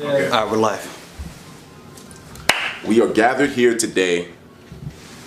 Okay. Alright, we're live. We are gathered here today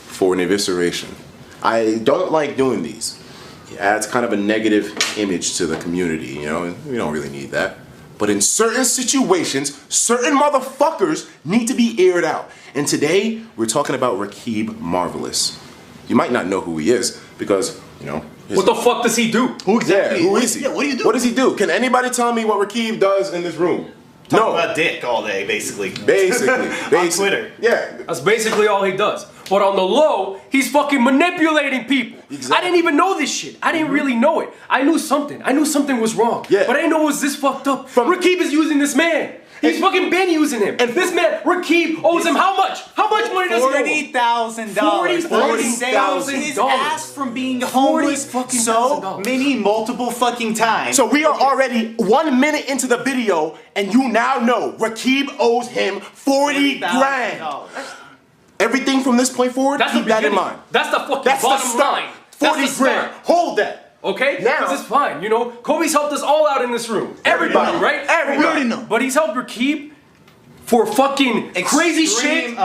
for an evisceration. I don't like doing these. It adds kind of a negative image to the community, you know, and we don't really need that. But in certain situations, certain motherfuckers need to be aired out. And today, we're talking about Raqib Marvelous. You might not know who he is because, you know, what the fuck does he do? Who exactly? Yeah, who is he? Yeah, what do you do? What does he do? Can anybody tell me what Raqib does in this room? Talk about dick all day, basically. Basically. On Twitter. Yeah. That's basically all he does. But on the low, he's fucking manipulating people. Exactly. I didn't even know this shit. I didn't really know it. I knew something. I knew something was wrong. Yeah. But I didn't know it was this fucked up. Raqib is using this man. He's fucking been using him. And this man, Raqib, owes him how much? How much money does he owe him? $40,000. $40,000. His ass from being homeless so many multiple fucking times. So we are already 1 minute into the video, and you now know Raqib owes him 40 grand. Everything from this point forward, keep that in mind. That's the fucking That's the bottom start. line. 40 grand. Hold that. Okay? Now- Because it's fine, you know? Kobe's helped us all out in this room. Everybody, right? Everybody. We already know. But he's helped Raqib for fucking crazy shit.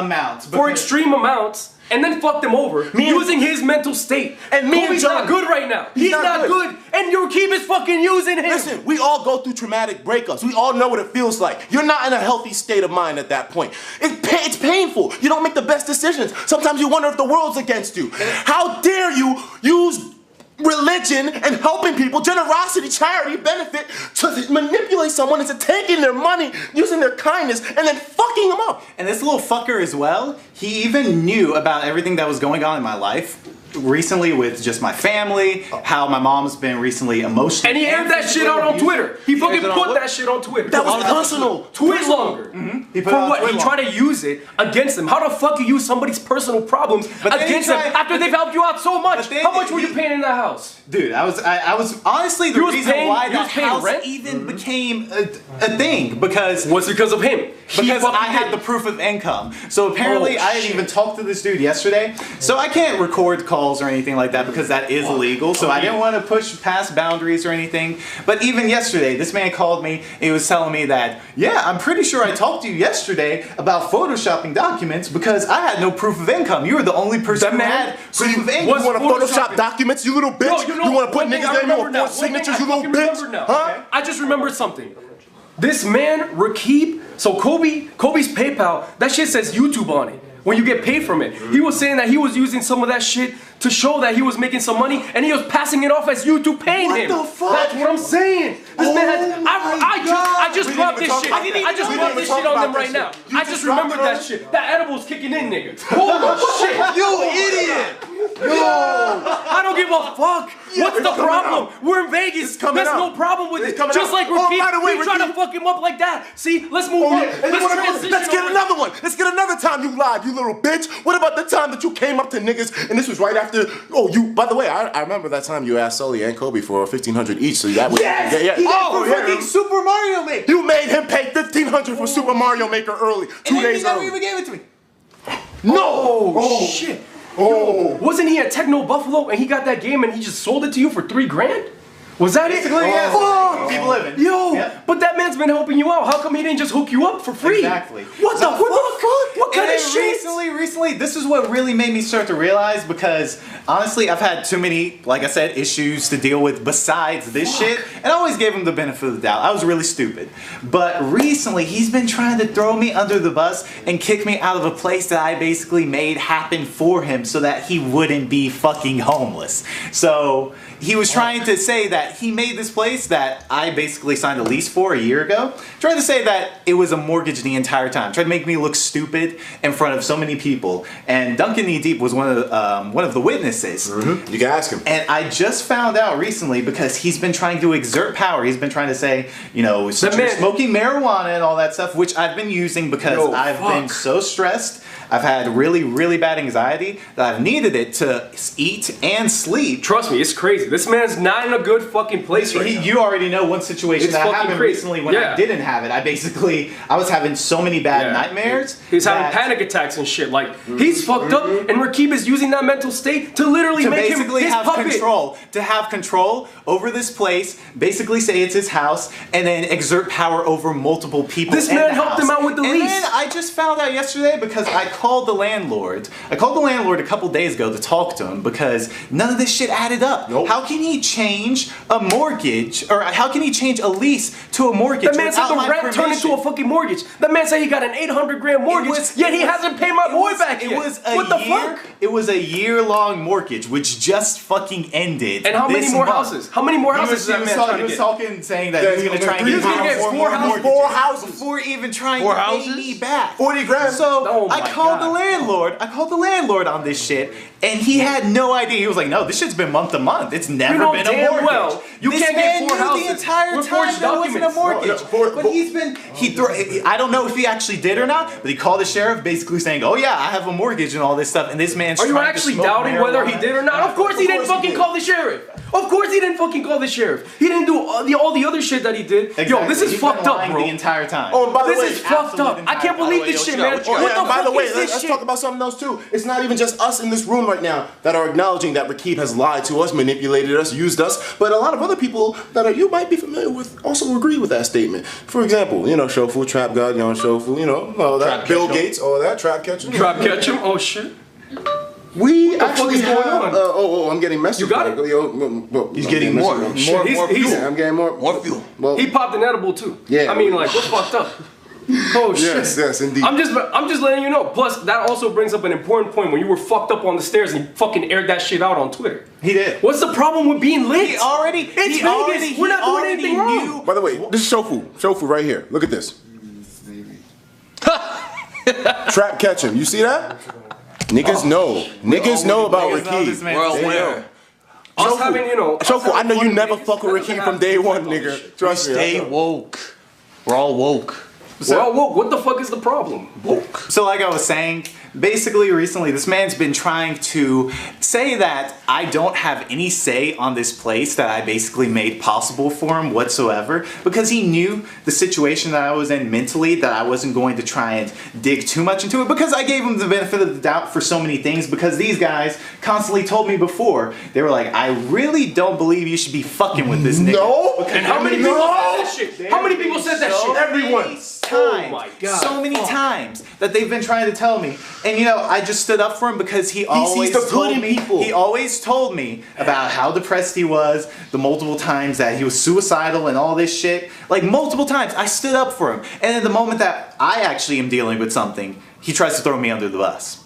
For extreme amounts. And then fucked him over using his mental state. And me Kobe's and John, not good right now. He's not good. And Raqib is fucking using him. Listen, we all go through traumatic breakups. We all know what it feels like. You're not in a healthy state of mind at that point. It's painful. You don't make the best decisions. Sometimes you wonder if the world's against you. How dare you use religion and helping people, generosity, charity, benefit, to manipulate someone into taking their money, using their kindness, and then fucking them up. And this little fucker as well, he even knew about everything that was going on in my life recently with just my family, how my mom's been recently emotionally. And he aired that shit out on Twitter. He fucking put that shit on Twitter. That was personal. Tweet longer. He put For it on what? Twitter He tried to use it against them. How the fuck you use somebody's personal problems against them after they've helped you out so much? How much were you paying in that house? Dude, I was honestly the reason why that house rent? even became a thing because What's because of him? because I had the proof of income. So apparently I didn't even talk to this dude yesterday. So I can't record calls or anything like that because that is illegal. So I didn't want to push past boundaries or anything. But even yesterday, this man called me. He was telling me that, yeah, I'm pretty sure I talked to you yesterday about photoshopping documents because I had no proof of income. You were the only person who had proof of income. You want to Photoshop documents, you little bitch? You want to put niggas there, you want 4 signatures, you little bitch? Huh? I just remembered something. This man, Raqib, so Kobe's PayPal, that shit says YouTube on it. When you get paid from it. He was saying that he was using some of that shit to show that he was making some money, and he was passing it off as YouTube paying him. What the fuck? That's what I'm saying. This man has, I just dropped this shit. I just dropped this shit on them right now. I just remembered that shit. That edible's kicking in, nigga. Holy shit. You idiot! I don't give a fuck. What's the problem? We're in Vegas. There's no problem with it. Just like Raqib, we trying to fuck him up like that. See, let's move on. Let's get another one. Let's get another time you lied, you little bitch. What about the time that you came up to niggas and this was right after? Oh, you. By the way, I remember that time you asked Sully and Kobe for $1,500 each. So that was Fucking Super Mario Maker. You made him pay $1,500 for Super Mario Maker early, 2 days early. He never even gave it to me. No. Oh shit. Yo, wasn't he at Techno Buffalo and he got that game and he just sold it to you for $3 grand? Was that Basically, it? yeah. Fuck! Keep living. Yo, Yep. but that man's been helping you out. How come he didn't just hook you up for free? Exactly. What the fuck? What kind of shit? Recently, this is what really made me start to realize because honestly, I've had too many, like I said, issues to deal with besides this shit, and I always gave him the benefit of the doubt. I was really stupid. But recently, he's been trying to throw me under the bus and kick me out of a place that I basically made happen for him so that he wouldn't be fucking homeless. So he was trying to say that he made this place that I basically signed a lease for a year ago, trying to say that it was a mortgage the entire time, trying to make me look stupid in front of so many people. And Duncan Knee Deep was one of the witnesses. Mm-hmm. You can ask him. And I just found out recently because he's been trying to exert power. He's been trying to say, you know, smoking marijuana and all that stuff, which I've been using because I've been so stressed. I've had really, really bad anxiety that I've needed it to eat and sleep. Trust me, it's crazy. crazy. This man's not in a good fucking place right now. You already know one situation It's that fucking happened crazy. recently when I didn't have it. I was having so many bad nightmares. He's having panic attacks and shit. Like, he's fucked up, and Raqib is using that mental state to literally make him his puppet. To have control over this place, basically say it's his house, and then exert power over multiple people. This man helped him out with the lease. And then I just found out yesterday because I called the landlord. I called the landlord a couple days ago to talk to him because none of this shit added up. Nope. How can he change a mortgage, or how can he change a lease to a mortgage? That man said the rent turned into a fucking mortgage. That man said he got an 800 grand mortgage, yet he hasn't paid my boy back yet. What the fuck? It was a year-long mortgage, which just fucking ended. And how many more houses? How many more houses is that man trying to get? He was talking, saying that he was going to try and get four houses before even trying to pay me back. 40 grand. So I called the landlord. I called the landlord on this shit, and he had no idea. He was like, "No, this shit's been month to month. It's never been a mortgage." Well, you can't get 4 houses the entire time there wasn't a mortgage. But he's been I don't know if he actually did or not, but he called the sheriff basically saying, "Oh yeah, I have a mortgage and all this stuff." And this man's trying to smoke marijuana. Are you actually doubting whether he did or not? Of course he didn't fucking call the sheriff. Of course he didn't fucking call the sheriff. He didn't do all the other shit that he did. Exactly. Yo, this is fucked up, bro. The entire time. Oh, and by the way, this is fucked up. I can't believe this shit, man. By the way, let's talk about something else too. It's not even just us in this room right now that are acknowledging that Raqib has lied to us, manipulated us, used us, but a lot of other people that you might be familiar with also agree with that statement. For example, Shofu, Trap God, Shofu, all that. Bill Gates, all that. Trap Ketchum. Trap Ketchum. Oh shit. We actually going on? I'm getting messages. You got it? He's getting more. I'm getting more fuel. Well, he popped an edible too. Yeah. I mean, like, what's fucked up? Oh shit. Yes, indeed. I'm just letting you know. Plus, that also brings up an important point when you were fucked up on the stairs and you fucking aired that shit out on Twitter. He did. What's the problem with being lit? It's Vegas. We're not doing anything wrong. By the way, this is Shofu. Shofu right here. Look at this. Trap Ketchum. You see that? Niggas know. Niggas know about Raqib. We're aware. Us having, Shofu, I know you never fuck with Raqib from day one, nigga. Trust me. Stay woke. We're all woke. We're all woke. What the fuck is the problem? Woke. So like I was saying, basically recently this man's been trying to say that I don't have any say on this place that I basically made possible for him whatsoever, because he knew the situation that I was in mentally, that I wasn't going to try and dig too much into it, because I gave him the benefit of the doubt for so many things, because these guys constantly told me before, they were like, I really don't believe you should be fucking with this nigga. No! And how many people said that shit? How many people said that shit? Everyone. Oh my God. So many times that they've been trying to tell me. And I just stood up for him because he always told me about how depressed he was, the multiple times that he was suicidal and all this shit. Like multiple times I stood up for him. And at the moment that I actually am dealing with something, he tries to throw me under the bus.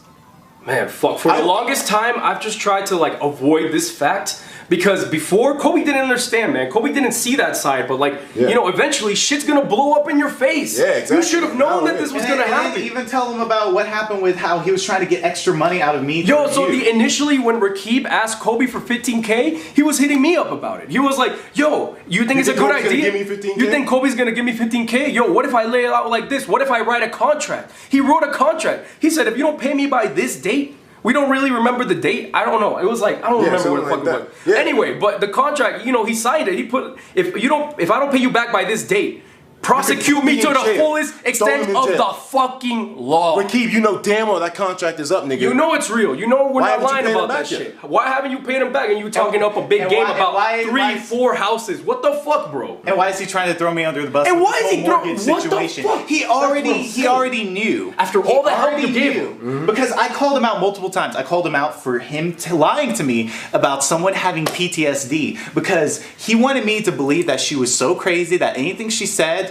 Man, fuck. For the longest time, I've just tried to avoid this fact. Because before, Kobe didn't understand, man. Kobe didn't see that side, but eventually shit's gonna blow up in your face. Yeah, exactly. You should have known that this was gonna happen. And even tell him about what happened with how he was trying to get extra money out of me. Yo, so initially when Raqib asked Kobe for 15K, he was hitting me up about it. He was like, yo, you think it's a good idea? Give me 15K? You think Kobe's gonna give me 15K? Yo, what if I lay it out like this? What if I write a contract? He wrote a contract. He said, if you don't pay me by this date, we don't really remember the date. I don't know. It was like, I don't remember what the fuck it was. Yeah. Anyway, but the contract, he signed it. He put, if I don't pay you back by this date, prosecute me to the fullest extent of the fucking law. Raqib, damn well that contract is up, nigga. You know it's real. You know we're not lying about that shit. Why haven't you paid him back and you talking up a big game about 3-4 houses? What the fuck, bro? And why is he trying to throw me under the bus? And why is he throwing what the fuck? He already knew. After all the help you gave him. Because I called him out multiple times. I called him out for him lying to me about someone having PTSD, because he wanted me to believe that she was so crazy that anything she said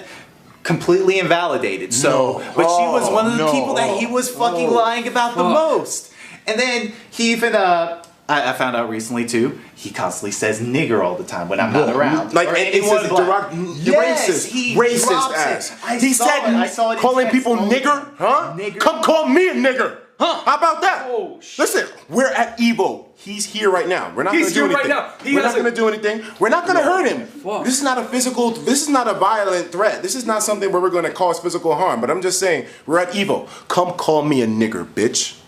completely invalidated. But she was one of the people that he was fucking lying about the most. And then he even I found out recently too, he constantly says nigger all the time when I'm not around. Like anyone racist ass. He said calling people nigger, huh? Nigger. Come call me a nigger. Huh? How about that? Oh, shit. Listen, we're at Evo. He's here right now. We're not going to do anything. We're not going to do anything. We're not going to hurt him. Fuck. This is not a physical, this is not a violent threat. This is not something where we're going to cause physical harm. But I'm just saying, we're at Evo. Come call me a nigger, bitch.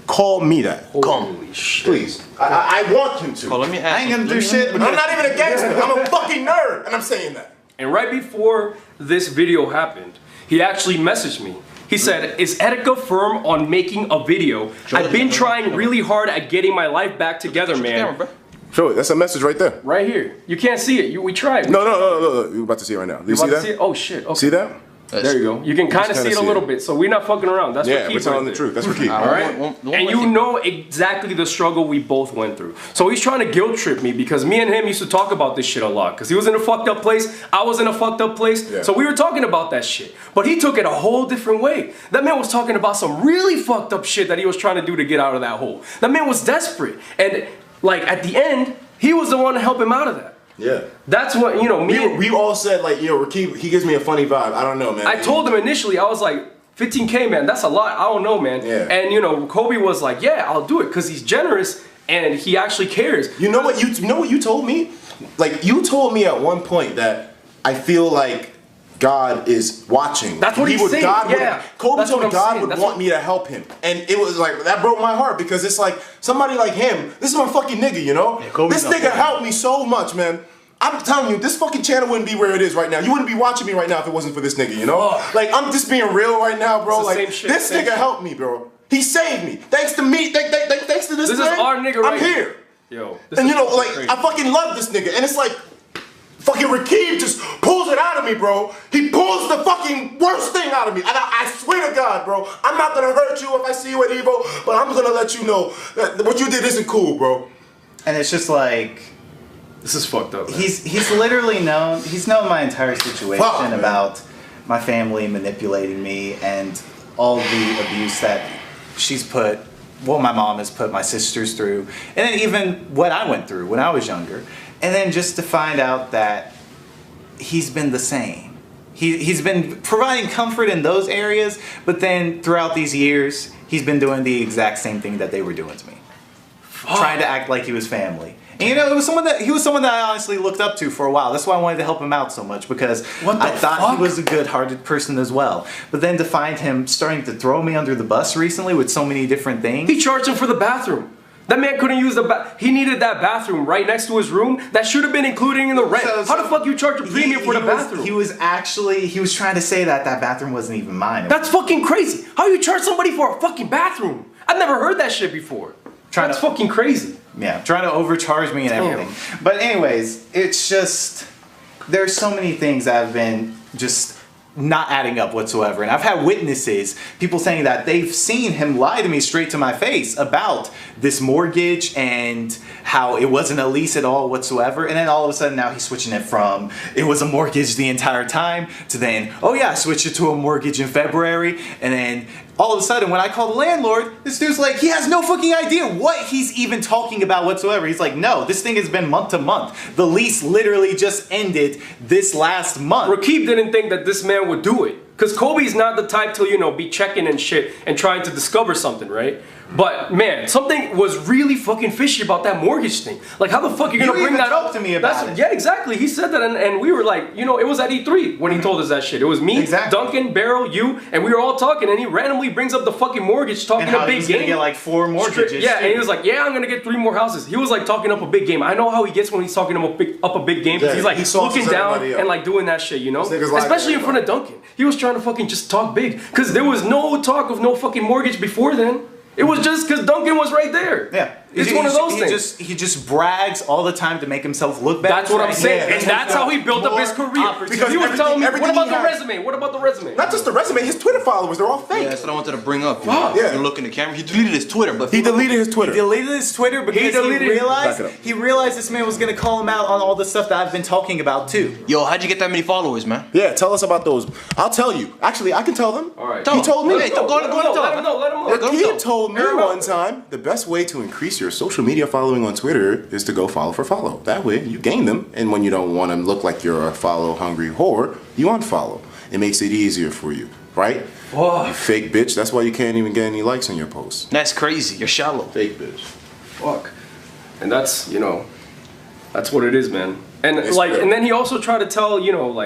call me that. Holy shit. Please. I want him to. Oh, let me ask I ain't gonna do shit. I'm not even a gangster. I'm a fucking nerd, and I'm saying that. And right before this video happened, he actually messaged me. He said, "Is Etika firm on making a video? I've been trying really hard at getting my life back together, man." Show it. That's a message right there. Right here. You can't see it. We tried. No. You're about to see it right now. Do you see that? Oh shit. Okay. See that? There you go. You can kind of see it a little bit, so we're not fucking around. That's Yeah, Raqib we're telling right the truth. That's Raqib. All right, and you know exactly the struggle we both went through. So he's trying to guilt trip me because me and him used to talk about this shit a lot. Because he was in a fucked up place, I was in a fucked up place. Yeah. So we were talking about that shit. But he took it a whole different way. That man was talking about some really fucked up shit that he was trying to do to get out of that hole. That man was desperate, and like at the end, he was the one to help him out of that. Yeah. That's what, you know, we all said, like, yo, Raqib, he gives me a funny vibe. I don't know, man. I told him initially, I was like, 15K, man, that's a lot. I don't know, man. Yeah. And, you know, Kobe was like, yeah, I'll do it because he's generous and he actually cares. You know what you told me? Like, you told me at one point that I feel like God is watching. That's what he's saying. Kobe told me God would want me to help him. And it was like, that broke my heart because it's like, somebody like him, this is my fucking nigga, you know? Yeah, this nigga helped me so much, man. I'm telling you, this fucking channel wouldn't be where it is right now. You wouldn't be watching me right now if it wasn't for this nigga, you know? Like, I'm just being real right now, bro. Like, this nigga helped me, bro. He saved me. Thanks to me, thanks to this man. This is our nigga right I'm here. Yo. And you know, like, I fucking love this nigga. And it's like, fucking Raqib just pulls it out of me, bro. He pulls the fucking worst thing out of me. And I swear to God, bro, I'm not gonna hurt you if I see you at Evo, but I'm gonna let you know that what you did isn't cool, bro. And it's just like, this is fucked up, man. He's literally known, he's known my entire situation about my family manipulating me and all the abuse that she's put, well, my mom has put my sisters through, and then even what I went through when I was younger. And then just to find out that he's been the same. He's been providing comfort in those areas, but then throughout these years, he's been doing the exact same thing that they were doing to me. Trying to act like he was family. And you know, he was someone that I honestly looked up to for a while. That's why I wanted to help him out so much, because I thought he was a good-hearted person as well. But then to find him starting to throw me under the bus recently with so many different things. He charged him for the bathroom. That man couldn't use the he needed that bathroom right next to his room. That should have been included in the rent. How the fuck you charge a premium for the bathroom? He was trying to say that bathroom wasn't even mine. That's fucking crazy. How you charge somebody for a fucking bathroom? I've never heard that shit before. That's fucking crazy. Yeah, trying to overcharge me and everything. But anyways, it's just, there's so many things that have been just not adding up whatsoever. And I've had witnesses, people saying that they've seen him lie to me straight to my face about this mortgage and how it wasn't a lease at all whatsoever. And then all of a sudden now he's switching it from it was a mortgage the entire time to then, oh yeah, I switched it to a mortgage in February. And then all of a sudden when I call the landlord, this dude's like, he has no fucking idea what he's even talking about whatsoever. He's like, no, this thing has been month to month. The lease literally just ended this last month. Raqib didn't think that this man would do it. Because Kobe's not the type to, you know, be checking and shit and trying to discover something, right? But man, something was really fucking fishy about that mortgage thing. Like, how the fuck are you gonna bring that up to me about it? Yeah, exactly. He said that, and we were like, you know, it was at E3 when he told us that shit. It was me, Duncan, Barrel, you, and we were all talking, and he randomly brings up the fucking mortgage, talking a big game. Gonna get like 4 mortgages. Yeah, and he was like, yeah, I'm gonna get 3 more houses. He was like talking up a big game. I know how he gets when he's talking up a big game. Yeah, he's like looking down and like doing that shit, you know? Especially in front of Duncan. He was trying to fucking just talk big, because there was no talk of no fucking mortgage before then. It was just because Duncan was right there. Yeah. It's one of those things. He just brags all the time to make himself look better. That's what I'm saying. And that's how he built up his career. Because he was telling me, what about the resume? What about the resume? Not just the resume, his Twitter followers, they're all fake. Yeah, that's what I wanted to bring up. You look in the camera. He deleted his Twitter, but he deleted his Twitter. He deleted his Twitter because he realized this man was gonna call him out on all the stuff that I've been talking about too. Yo, how'd you get that many followers, man? Yeah, tell us about those. I'll tell you. Actually, I can tell them. All right. He told me. Let him know. He told me one time the best way to increase your social media following on Twitter is to go follow for follow. That way you gain them, and when you don't want to look like you're a follow hungry whore, you unfollow. It makes it easier for you, right? Oh. You fake bitch. That's why you can't even get any likes on your posts. That's crazy. You're shallow. Fake bitch. Fuck. And that's, you know, that's what it is, man. And and then he also tried to tell,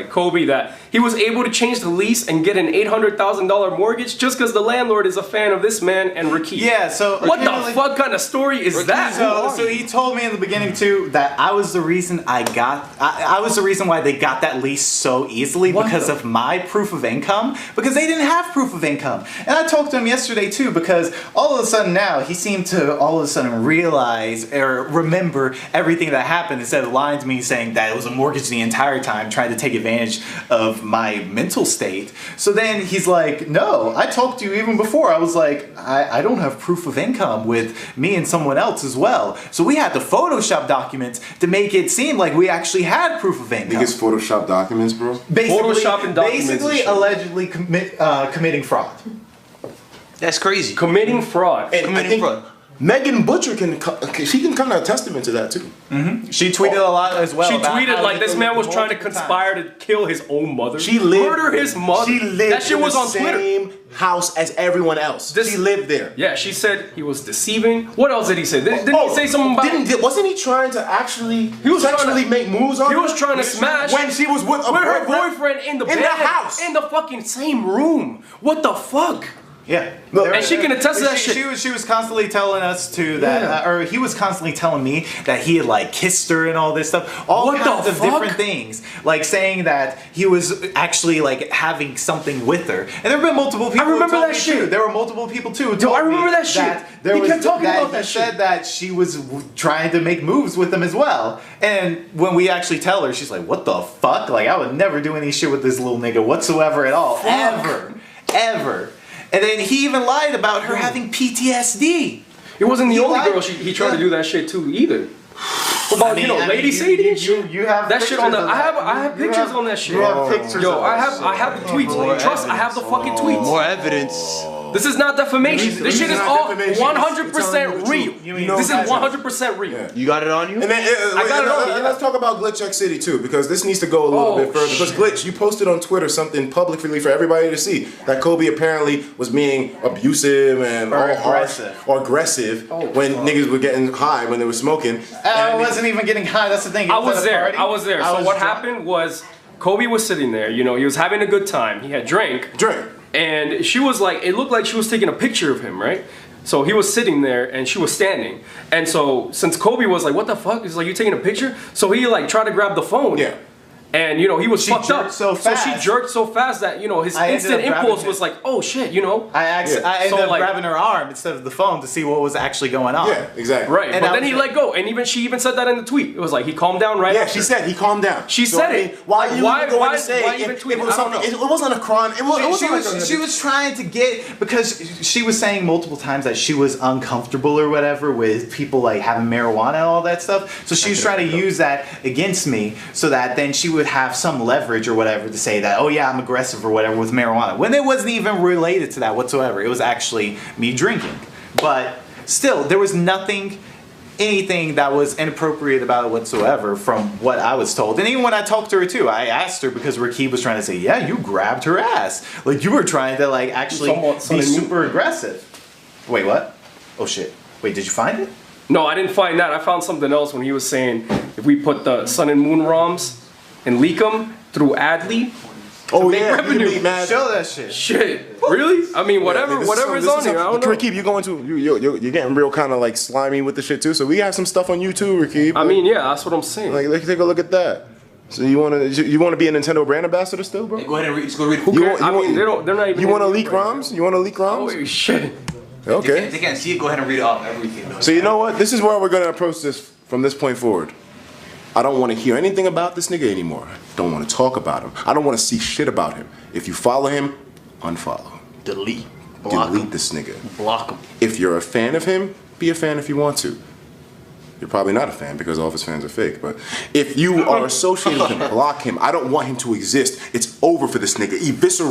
Kobe that he was able to change the lease and get an $800,000 mortgage just because the landlord is a fan of this man and Raqib. Yeah, so what the fuck kind of story is that? So he told me in the beginning too that I was the reason I was the reason why they got that lease so easily because of my proof of income, because they didn't have proof of income. And I talked to him yesterday too, because all of a sudden now he seemed to all of a sudden realize or remember everything that happened instead of lying to me saying that it was a mortgage the entire time, trying to take advantage of my mental state. So then he's like, no, I talked to you even before. I was like, I don't have proof of income with me and someone else as well. So we had to Photoshop documents to make it seem like we actually had proof of income. Niggas Photoshop documents, bro? Basically allegedly committing fraud. That's crazy. Committing fraud. And committing fraud. Megan Butcher can kind of testament to that too. Mm-hmm. She tweeted a lot as well. She tweeted like this man was trying to conspire to kill his own mother. Murder his mother. She lived that shit was on Twitter. Same house as everyone else. She lived there. Yeah, she said he was deceiving. What else did he say? Didn't he say something about? Wasn't he trying to actually? He was sexually make moves on her? He was trying to smash when she was with her boyfriend in the bed, house, in the fucking same room. What the fuck? Yeah, and she can attest to that shit. She was constantly telling us too that, or he was constantly telling me that he had like kissed her and all this stuff, all kinds of different things, like saying that he was actually like having something with her. And there have been multiple people. I remember that shit. Too. There were multiple people too. Yo, I remember that shit. He kept talking about that shit. Said that she was trying to make moves with him as well. And when we actually tell her, she's like, "What the fuck? Like, I would never do any shit with this little nigga whatsoever at all, ever." And then he even lied about her having PTSD. It wasn't the only girl he tried to do that shit to either. What about Lady Sadie and shit? You have that shit on the. I have pictures on that shit. You have pictures. Yo, I have the tweets. Trust, I have the fucking tweets. More evidence. This is not defamation. This shit is all 100% real. This is 100% real. You got it on you? And then I got it on me. Let's talk about Glitch X City too, because this needs to go a little bit further. Because Glitch, you posted on Twitter something publicly for everybody to see that Kobe apparently was being abusive and all harsh or aggressive when niggas were getting high when they were smoking. I wasn't even getting high. That's the thing. I was there. So what happened was Kobe was sitting there. He was having a good time. He had drank. And she was like, it looked like she was taking a picture of him, right? So he was sitting there and she was standing. And so since Kobe was like, what the fuck? He's like, you taking a picture? So he like tried to grab the phone. Yeah. And he was fucked up. So she jerked so fast that his instant impulse was like, oh shit, I ended up grabbing her arm instead of the phone to see what was actually going on. Yeah, exactly. Right, but then he let go, and she even said that in the tweet. It was like he calmed down right after. She said he calmed down. She said it. Why even tweet? It wasn't a crime. She was trying to get, because she was saying multiple times that she was uncomfortable or whatever with people like having marijuana and all that stuff. So she was trying to use that against me so that then she would have some leverage or whatever to say that, oh yeah, I'm aggressive or whatever with marijuana, when it wasn't even related to that whatsoever. It was actually me drinking. But still, there was anything that was inappropriate about it whatsoever from what I was told. And even when I talked to her too, I asked her, because Raqib was trying to say, yeah, you grabbed her ass. Like, you were trying to like actually be super aggressive. Wait, what? Oh shit. Wait, did you find it? No, I didn't find that. I found something else when he was saying if we put the Sun and Moon ROMs and leak them through Adly. Oh yeah, revenue. Show that shit. Shit, really? I mean, whatever is on here. I don't know. Raqib, you're getting real kind of like slimy with the shit too. So we have some stuff on you too, Raqib. I mean, yeah, that's what I'm saying. Like, let's take a look at that. So you want to be a Nintendo brand ambassador still, bro? Hey, go ahead and read. Go read. They're not even. You want to leak ROMs? You want to leak ROMs? Oh shit. Okay. They can't see it. Go ahead and read off everything. So you know what? This is where we're gonna approach this from this point forward. I don't want to hear anything about this nigga anymore. Don't want to talk about him. I don't want to see shit about him. If you follow him, unfollow. Delete. Delete this nigga. Block him. If you're a fan of him, be a fan if you want to. You're probably not a fan because all of his fans are fake. But if you are associated with him, block him. I don't want him to exist. It's over for this nigga. Eviscerate.